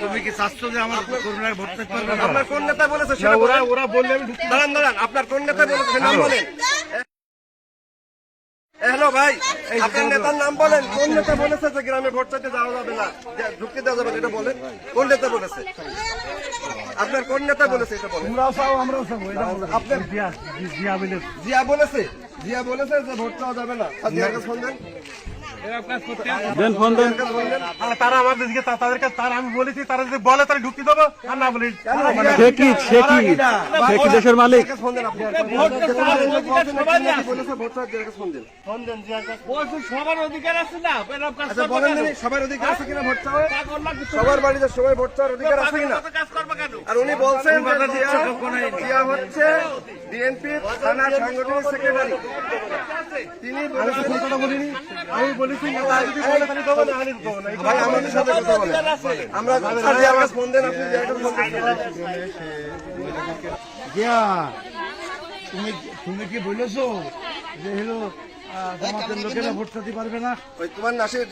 তুমি কি চাচ্ছ যে আমার করোনায় ভোট চাইতে পারবে না? আপনার কোন নেতা বলেছে সেটা ওরা বললে আমি দাঁড়ান দাঁড়ান, আপনার কোন নেতা বলেছে নাম বলেন। হ্যালো ভাই, আপনার নেতার নাম বলেন। কোন নেতা বলেছে যে গ্রামে ভোট চাইতে যাওয়া যাবে না, ঢুকতে দেওয়া যাবে না, এটা বলেন। কোন নেতা বলেছে? আপনার কোন নেতা বলেছে এটা বলেন। আপনার জিয়া বলেছে, জিয়া বলেছে যে ভোট চাওয়া যাবে না। জিয়ার কাছে ফোন দেন। তারা আমাদের দিকে তাদের কাছে তারা আমি বলেছি তারা যদি বলে তারা ঢুকতে দেবো আর না বলি দেশের মালিক। সবার অধিকার আছে না? সবার অধিকার আছে কিনা ভোট চাওয়ার? সবার বাড়িতে সবাই ভোট চাওয়ার অধিকার আছে কিনা? আর উনি বলছেন জিয়া হচ্ছে বিএনপি থানা সাংগঠনিক সেক্রেটারি। তিনি বলিনি, আমি বলেছি ভাই আমাদের সাথে কথা বলেন। আমরা জিয়ার কাছে ফোন দেন, আপনি জিয়ার কাছে ফোন দেন। জিয়া, তুমি কি বলেছো যে হলো আমাদের লোকেরা ভোট দিতে পারবে না? ওই তোমার নাসির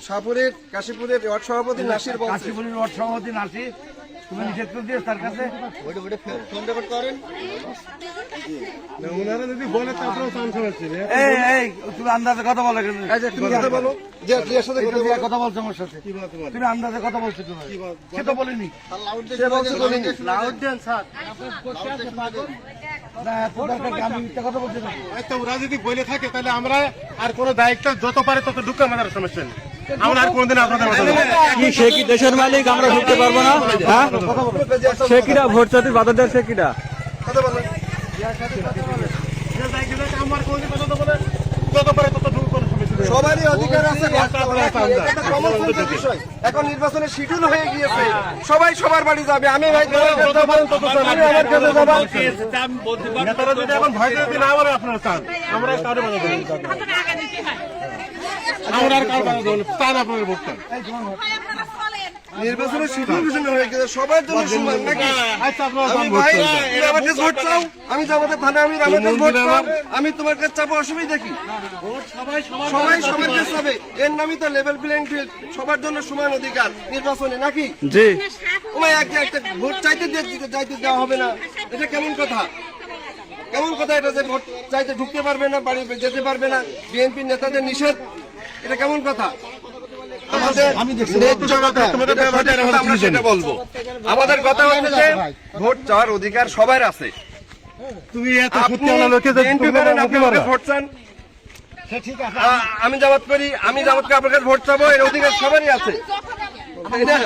শাহপুরের কাশীপুরের ওয়ার্ড সভাপতি নাসির বলছে। কাশীপুরের ওয়ার্ড সভাপতি নাসির, তুমি নিষেধ করে দিয়েছ তার কাছে? ওনারা যদি বলে তারপরেও চান্স হচ্ছে। এই তুমি আন্দাজে কথা বলো কেন? তুমি কথা বলো, জিয়ার সাথে কথা বলছো আমার সাথে, তুমি আন্দাজে কথা বলছো কেন? সে তো বলিনি। সে বলছে বলিনি। না আমি মিথ্যা কথা বলছি না। ওরা যদি বলে থাকে তাহলে আমরা আর কোনো দায়িত্ব যত পারে তত ঢুকে আমাদের সমস্যা নেই। আমরা আর কোনদিন আপনাদের কি সে কি দেশের মালিক? আমরা ঢুকতে পারবো না? হ্যাঁ, সে কিরা ভোট চাইতে বাধা দেয়? সে কিরা? কথা বলেন। আমার কোনদিন কথা তো বলে যত পারে তত ঢুক করে সমস্যা নেই। সবারই অধিকার আছে। এটা কমন সেন্সের বিষয়। এখন নির্বাচনের শিডিউল হয়ে গিয়েছে, সবাই সবার বাড়ি যাবে। আমি ভাই তোমার কাছে যাবো, আমি আমার কাছে যাবো। নেতারা যদি এখন ভয় যদি না বলে আপনারা চান, আমরা কারো বাধা দেবো না। আমরা আর কারো বাধা দেবো না, চান আপনাদের ভোট চান। নির্বাচনের শিডিউল হয়ে গেছে, সবার জন্য সমান নাকি? আচ্ছা আপনারা আমি ভাই তুমি আমার কাছে ভোট চাও, আমি যাবো থানা, আমি আমার কাছে ভোট চাও, আমি তোমার কাছে চাপো, অসুবিধা কি? সবাই সবার কাছে যাবে। এর নামই তো লেভেল প্লেইং ফিল্ড, সবার জন্য সমান অধিকার নির্বাচনে নাকি? জি, তোমায় একটা ভোট চাইতে দেওয়া হবে না, এটা কেমন কথা? কেমন কথা এটা যে ভোট চাইতে ঢুকতে পারবে না, বাড়ি যেতে পারবে না, বিএনপি নেতাদের নিষেধ, এটা কেমন কথা? আমাদের কথা হচ্ছে ভোট চাওয়ার অধিকার সবার আছে। তুমি এত ভোট চান, আমি জামাত করি, আমি জামাতকে আপনার কাছে ভোট চাবো, এর অধিকার সবারই আছে, তাই না?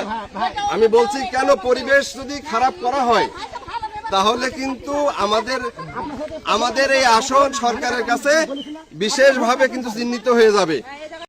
আমি বলছি কেন পরিবেশ যদি খারাপ করা হয় তাহলে কিন্তু আমাদের এই আসন সরকারের কাছে বিশেষভাবে কিন্তু চিহ্নিত হয়ে যাবে।